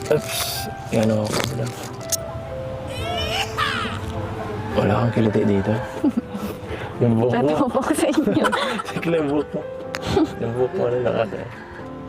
Oops, yan ako pala. Wala kang kiliti dito. Yung buhok mo. Tatawa po ako sa inyo. Sikla yung buhok mo. Yung buhok mo na nakaka.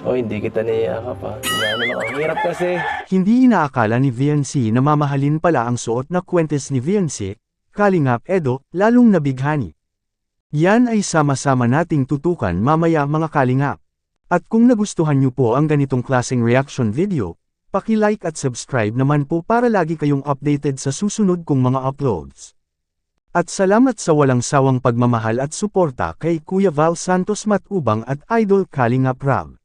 O hindi kita niyayakap pa. Ano lang, ang hirap kasi. Hindi inaakala ni VNC na mamahalin pala ang suot na kwentes ni VNC, Kalingap Edo, lalong nabighani. Yan ay sama-sama nating tutukan mamaya mga Kalingap. At kung nagustuhan niyo po ang ganitong klaseng reaction video, paki-like at subscribe naman po para lagi kayong updated sa susunod kong mga uploads. At salamat sa walang sawang pagmamahal at suporta kay Kuya Val Santos Matubang at Idol Kalingap Rab.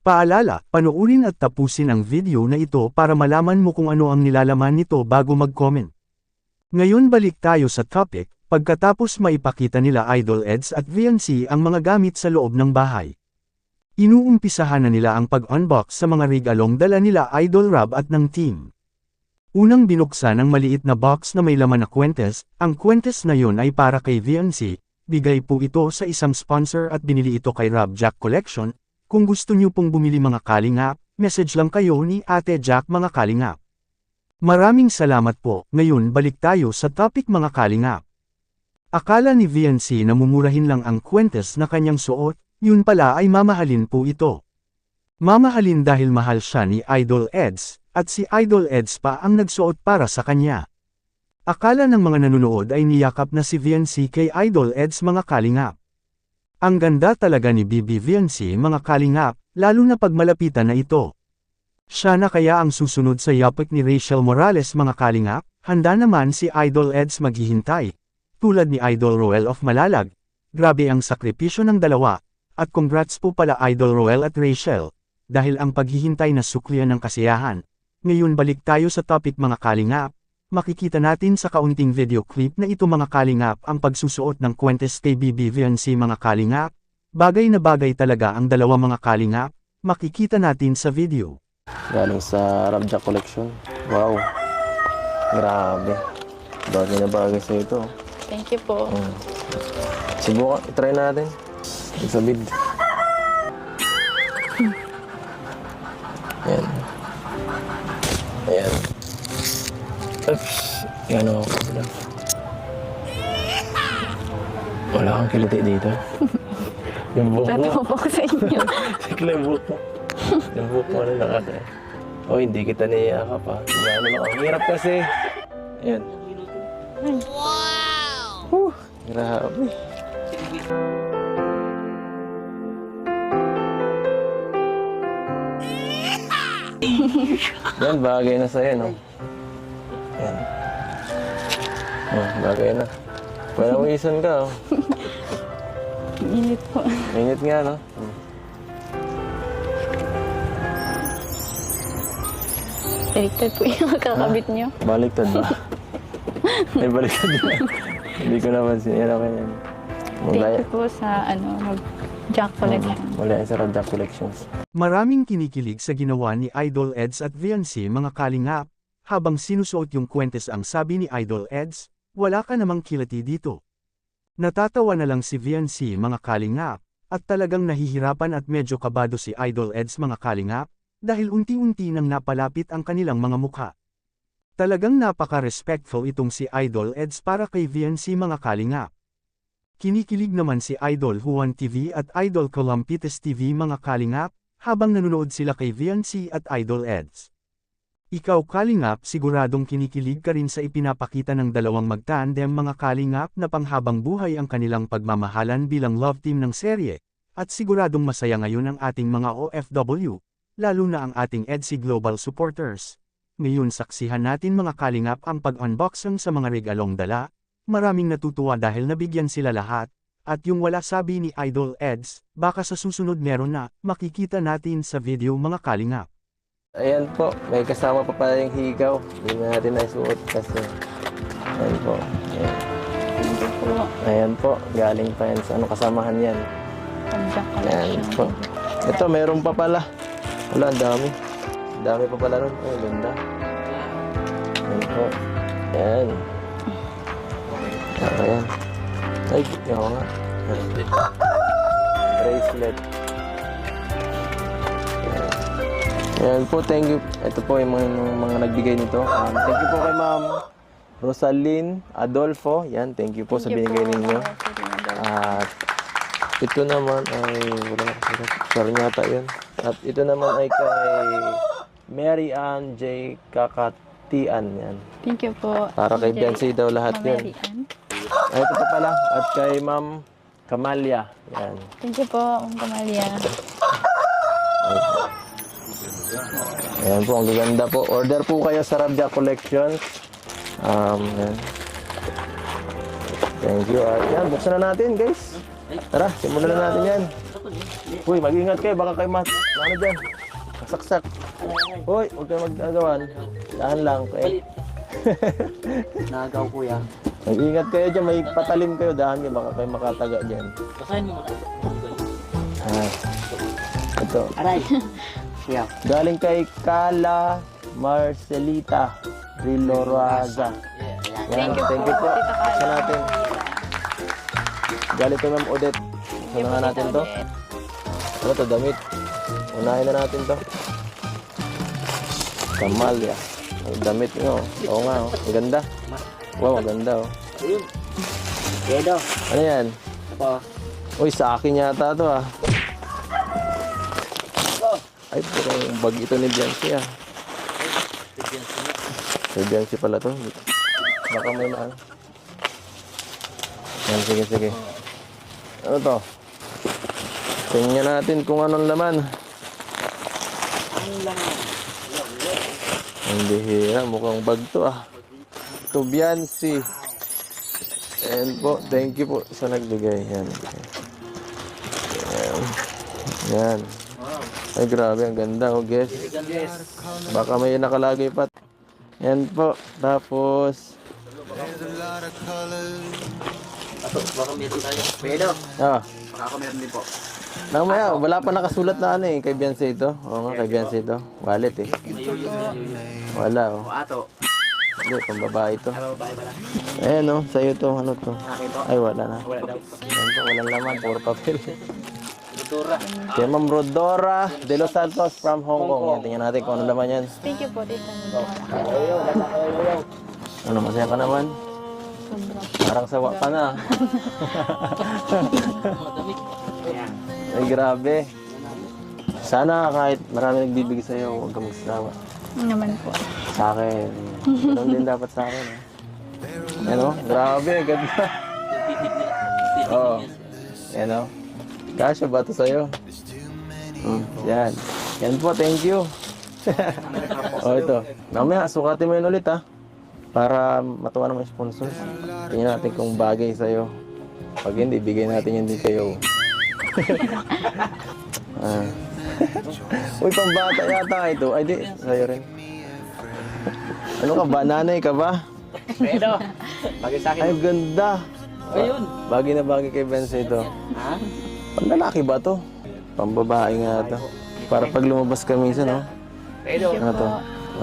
Paalala, panoorin at tapusin ang video na ito para malaman mo kung ano ang nilalaman nito bago mag-comment. Ngayon balik tayo sa topic, pagkatapos maipakita nila Idol Eds at VNC ang mga gamit sa loob ng bahay. Inuumpisahan na nila ang pag-unbox sa mga regalong dala nila Idol Rab at ng team. Unang binuksan ang maliit na box na may laman na kwentes, ang kwentes na yun ay para kay VNC, bigay po ito sa isang sponsor at binili ito kay Rab Jack Collection. Kung gusto niyo pong bumili mga Kalingap, message lang kayo ni Ate Jack mga Kalingap. Maraming salamat po, ngayon balik tayo sa topic mga Kalingap. Akala ni VNC na mumurahin lang ang kwentes na kanyang suot, yun pala ay mamahalin po ito. Mamahalin dahil mahal siya ni Idol Eds, at si Idol Eds pa ang nagsuot para sa kanya. Akala ng mga nanonood ay niyakap na si VNC kay Idol Eds mga Kalingap. Ang ganda talaga ni Bibi VNC mga Kalingap, lalo na pag malapitan na ito. Siya na kaya ang susunod sa yapik ni Rachel Morales mga Kalingap, handa naman si Idol Eds maghihintay. Tulad ni Idol Roel of Malalag, grabe ang sakripisyo ng dalawa, at congrats po pala Idol Roel at Rachel, dahil ang paghihintay na suklian ng kasiyahan. Ngayon balik tayo sa topic mga Kalingap. Makikita natin sa kaunting video clip na ito mga Kalingap ang pagsusuot ng kwentes kay Bibi VNC mga Kalingap. Bagay na bagay talaga ang dalawa mga Kalingap, makikita natin sa video. Galing sa Rab Jack Collection. Wow. Grabe. Bagay na bagay sa ito. Thank you po. Subukan, itry natin. Isabid. Ayan. Ayan. Oops, yan ako pala. Wala kang kiliti dito. Yung buhok mo. Tatawa po ako sa inyo. Sikla yung buhok mo. Yung buhok mo na nakaka. O hindi kita niyayakap pa. Ano lang, ang hirap kasi. Ayan. Wow! Grabe. Yan, bagay na sa'yo, no? Yan. Oh, bagay na. Panawisan ka, oh. Init po. Init nga, no? Baliktad po yung makakabit nyo. Baliktad ba? Ay, baliktad ba? Hindi ko napansin. Yan ako yan. Thank you po sa Jack Collection. Wala yan sa Rab Jack Collections. Maraming kinikilig sa ginawa ni Idol Eds at VNC mga Kalingap, habang sinusuot yung kwentes ang sabi ni Idol Eds, wala ka namang kilati dito. Natatawa na lang si VNC mga Kalingap, at talagang nahihirapan at medyo kabado si Idol Eds mga Kalingap, dahil unti-unti nang napalapit ang kanilang mga mukha. Talagang napaka-respectful itong si Idol Eds para kay VNC mga Kalingap. Kinikilig naman si Idol Juan TV at Idol Columpites TV mga Kalingap, habang nanonood sila kay VNC at Idol Eds. Ikaw Kalingap siguradong kinikilig ka rin sa ipinapakita ng dalawang magtandem mga Kalingap na panghabang buhay ang kanilang pagmamahalan bilang love team ng serye, at siguradong masaya ngayon ang ating mga OFW, lalo na ang ating EDSI Global supporters. Ngayon saksihan natin mga Kalingap ang pag-unboxing sa mga regalong dala. Maraming natutuwa dahil nabigyan sila lahat, at yung wala sabi ni Idol Eds, baka sa susunod meron na, makikita natin sa video mga Kalingap. Ayan po, may kasama pa pala yung higaw. Hindi na natin naisuot kasi. Ayan po. Ayan. Thank you po. Ayan po, galing pa yan sa kasamahan yan. Jack Ayan Collection. po. Ito, meron pa pala. Wala, ang dami. Ang dami pa pala nun. Ay, ganda. Ayan po. Ayan. Ayan. Ay, ako nga. Bracelet. Ayan. Ayan po, thank you. Ito po yung mga nagbigay nito. Thank you po kay Ma'am Rosalyn Adolfo. Yan, thank you po sa binigay ninyo. At ito naman ay, wala na kasi, sorry yata yun. At ito naman ay kay Mary Ann J. Kakatian. Yan. Thank you po. Para kay Biancy daw lahat Ma'am yun. Mary Ann. Ay, ito pa pala. At kay Ma'am Kamalia. Yan. Thank you po, Ma'am Kamalia. Ayan po, ang gaganda po. Order po kayo sa Rabja Collection. Yan. Thank you. At yan, buksan na natin, guys. Tara, simulan na natin yan. Uy, mag-ingat kayo. Baka kayo ano dyan? Kasaksak. Uy, huwag kayo mag-agawan. Dahan lang. Okay. Nagaw kuya. Mag-ingat kayo dyan. May patalim kayo. Dahan kayo. Baka kayo makataga dyan. Basahin mo muna. Ito. Aray. Kuya. Galing kay Kala Marcelita Riloroaza. Yan, thank you po. Buksan natin. Galing kay Ma'am Odette. Buksan na natin to. Ano to, damit? Unahin na natin to. Kamalia. Ay, damit nyo. Oo nga, oh. Ang ganda. Wow, ang ganda, oh. Ayun. Kedo. Ano yan? Ako. Uy, sa akin yata to, ah. Ay, parang bag ito ni Biancy, ah. Kay Biancy pala to. Baka may ano. Yan, sige, sige. Ano to? Tingnan natin kung anong laman. Ang bihira, mukhang bag to, ah. Ito, Biancy. And po, thank you po sa nagbigay. Yan. Yan. Yan. Ay, grabe, ang ganda, oh, guys. Baka may nakalagay pa. Yan po. Tapos, Baka meron tayo. Kedo. ah, Baka ako meron din po. namaya, wala pa nakasulat na ano eh, kay Beyonce ito. Oo nga, kay Beyonce ito. Wallet eh. Wala, oh. O ato. Hindi, pambabae ito. Ano ba pala? Ayan, oh, sa'yo to. Ano to? Akin to. Ay, wala na. Wala daw. Ayan po, walang laman. Puro papel. Tutura. Kay Ma'am Rodora de los Santos from Hong Kong. Yan, tingnan natin kung ano laman yan. Thank you po, Tita Nina. Ano, masaya ka naman? Sobrang. Parang sawa ka na. Ayan. Ay, grabe. Sana kahit marami nagbibigay sa'yo, huwag kang magsasawa. Naman po. Sa akin. Ganun din dapat sa akin. Eh. Ano? Grabe, ganda. Oo. Ano? Kasya ba ito sa'yo? Yan. Yan po, thank you. Oh, ito. Mamaya, sukatin mo yun ulit, ha? Para matuwa naman yung sponsor. Tingnan natin kung bagay sa'yo. Pag hindi, bigay natin yun din kayo. Uy, pambata yata ito. Ay, di. Sa'yo rin. Ano ka ba? Nanay ka ba? Kedo. Bagay sa akin. Ay, ganda. Ayun. Bagay na bagay kay Benz ito. Ha? Panlalaki ba to? Pambabae nga ito. Para pag lumabas ka minsan, no? Kedo. Ano to?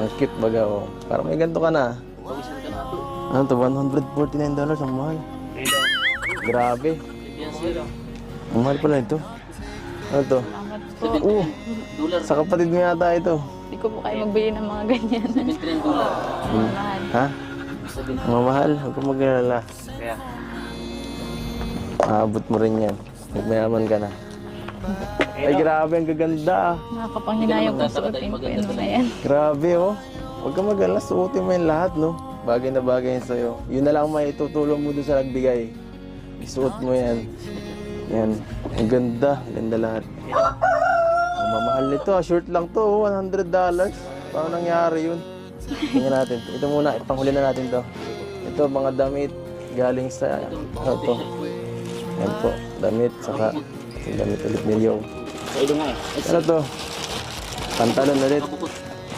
Ang cute baga, oh. Para may ganito ka na. Pawisan ka na po. Ano to? $149 ang mahal. Kedo. Grabe. Yan sila. Ang mahal pala ito. Ano to? Salamat po. $7 Sa kapatid mo yata ito. Hindi ko po kayo magbigay ng mga ganyan. $7 Mahal. Ha? 7. Mamahal? Huwag kang mag-alala. Kaya. Maabot mo rin yan. Magmayaman ka na. Ay, grabe. Ang gaganda, ah. Nakakapanghinayang kung suotin ko yun na yan. Grabe, oh. Huwag kang mag-alala. Suotin mo yung lahat, no? Bagay na bagay yun sa'yo. Yun na lang may tutulong mo doon sa nagbigay. Isuot mo yan. Yan. Ang ganda. Ganda lahat. Ang mamahal nito, ah. Short lang to, oh. $100. Paano nangyari yun? Tingnan natin. Ito muna. Ipanghuli na natin to. Ito, mga damit galing sa... Ano to? Yan po. Damit. Saka damit ulit nilyo. Sa ilo nga eh. Ano to? Pantalon ulit.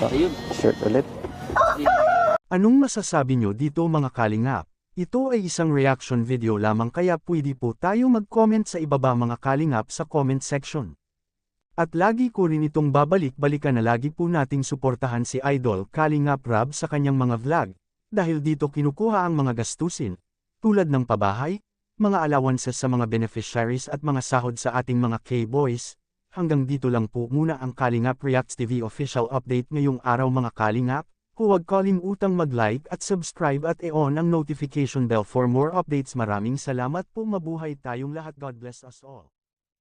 Ayun. Shirt ulit. Anong masasabi nyo dito mga kalingap? Ito ay isang reaction video lamang kaya pwede po tayo mag-comment sa ibaba mga kalingap sa comment section. At lagi ko rin itong babalik-balikan na lagi po nating suportahan si Idol Kalingap Rab sa kanyang mga vlog, dahil dito kinukuha ang mga gastusin, tulad ng pabahay, mga allowances sa mga beneficiaries at mga sahod sa ating mga K-boys, Hanggang dito lang po muna ang Kalingap Reacts TV official update ngayong araw mga Kalingap. Huwag kalimutang mag-like at subscribe at i-on ang notification bell for more updates. Maraming salamat po, mabuhay tayong lahat. God bless us all.